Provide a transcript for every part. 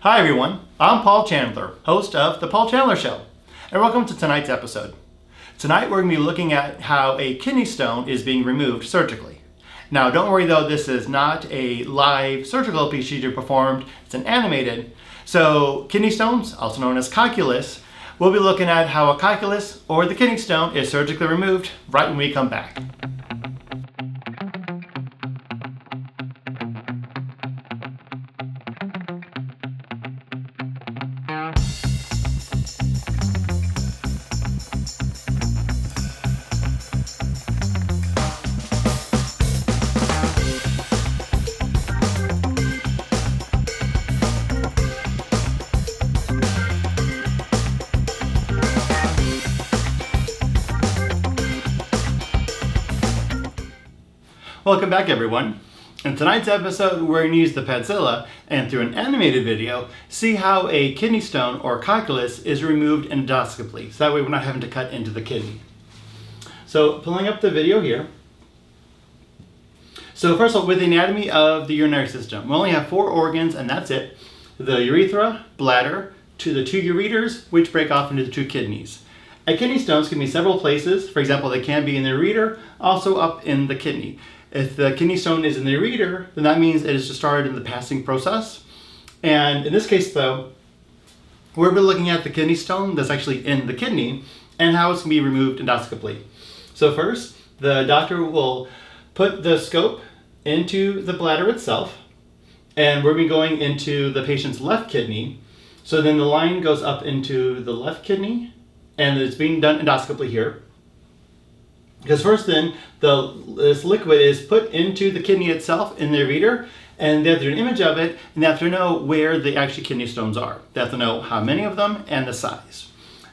Hi everyone, I'm Paul Chandler, host of The Paul Chandler Show, and welcome to tonight's episode. Tonight we're going to be looking at how a kidney stone is being removed surgically. Now don't worry though, this is not a live surgical procedure performed, it's an animated. So kidney stones, also known as calculus, we'll be looking at how a calculus or the kidney stone is surgically removed right when we come back. Welcome back everyone. In tonight's episode we're going to use the Padzilla and through an animated video see how a kidney stone or calculus is removed endoscopically, so that way we're not having to cut into the kidney. So pulling up the video here. So first of all, with the anatomy of the urinary system, we only have 4 organs and that's it. The urethra, bladder, the 2 ureters, which break off into the 2 kidneys. Kidney stones can be several places. For example, they can be in the ureter, also up in the kidney. If the kidney stone is in the ureter, then that means it is just started in the passing process. And in this case though, we're looking at the kidney stone that's actually in the kidney and how it's going to be removed endoscopically. So first, the doctor will put the scope into the bladder itself, and we're going to be going into the patient's left kidney. So then the line goes up into the left kidney, and it's being done endoscopically here. Because first then, this liquid is put into the kidney itself in the ureter, and they have to do an image of it, and they have to know where the actual kidney stones are. They have to know how many of them and the size.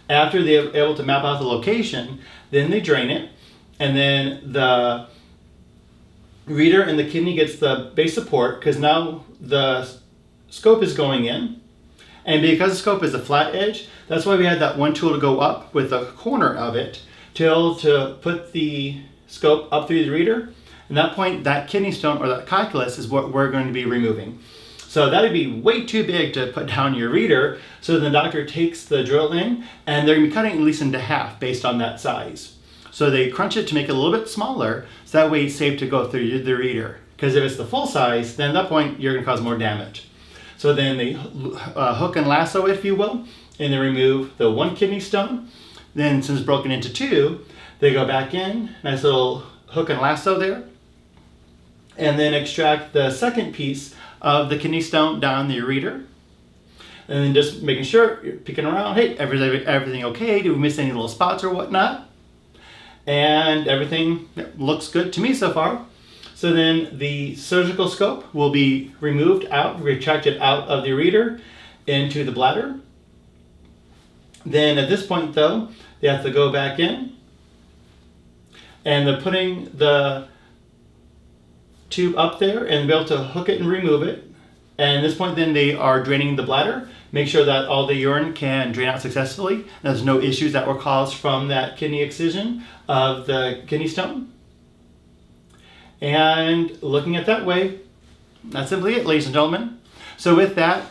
After they're able to map out the location, then they drain it, and then the ureter and the kidney gets the base support, because now the scope is going in, and because the scope is a flat edge, that's why we had that one tool to go up with the corner of it, to put the scope up through the ureter. At that point, that kidney stone or that calculus is what we're going to be removing. So that would be way too big to put down your ureter, so the doctor takes the drill in, and they're going to be cutting it at least into half based on that size. So they crunch it to make it a little bit smaller, so that way it's safe to go through the ureter. Because if it's the full size, then at that point you're going to cause more damage. So then they hook and lasso, if you will, and they remove the 1 kidney stone. Then since it's broken into 2, they go back in, nice little hook and lasso there, and then extract the second piece of the kidney stone down the ureter. And then just making sure you're peeking around, hey, everything okay? Did we miss any little spots or whatnot? And everything looks good to me so far. So then the surgical scope will be removed out, retracted out of the ureter into the bladder. Then at this point though, they have to go back in, and they're putting the tube up there and be able to hook it and remove it. And at this point then they are draining the bladder, make sure that all the urine can drain out successfully. There's no issues that were caused from that kidney excision of the kidney stone. And looking at that way, that's simply it, ladies and gentlemen. So with that,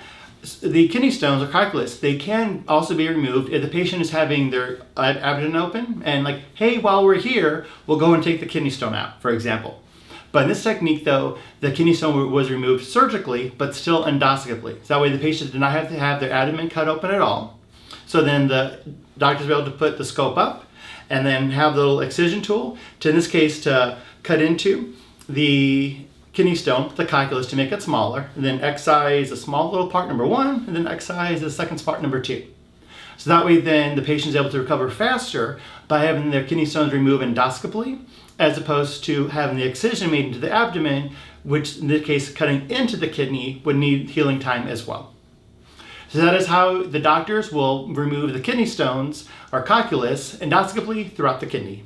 the kidney stones or calculus, they can also be removed if the patient is having their abdomen open and like, hey, while we're here, we'll go and take the kidney stone out, for example. But in this technique though, the kidney stone was removed surgically, but still endoscopically. So that way the patient did not have to have their abdomen cut open at all. So then the doctors will be able to put the scope up and then have the little excision tool, to in this case to cut into the kidney stone, the calculus, to make it smaller, and then excise a small little part number 1, and then excise the second part number 2. So that way then the patient is able to recover faster by having their kidney stones removed endoscopically, as opposed to having the excision made into the abdomen, which in this case cutting into the kidney would need healing time as well. So that is how the doctors will remove the kidney stones or calculus endoscopically throughout the kidney.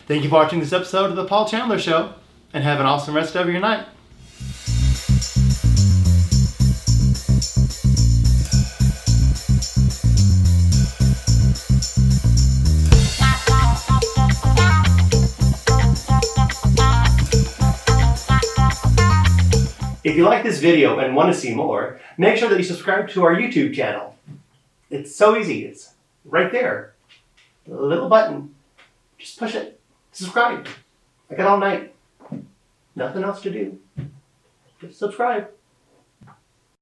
Thank you for watching this episode of The Paul Chandler Show, and have an awesome rest of your night. If you like this video and want to see more, make sure that you subscribe to our YouTube channel. It's so easy. It's right there. A little button. Just push it. Subscribe. I got all night. Nothing else to do. Just subscribe.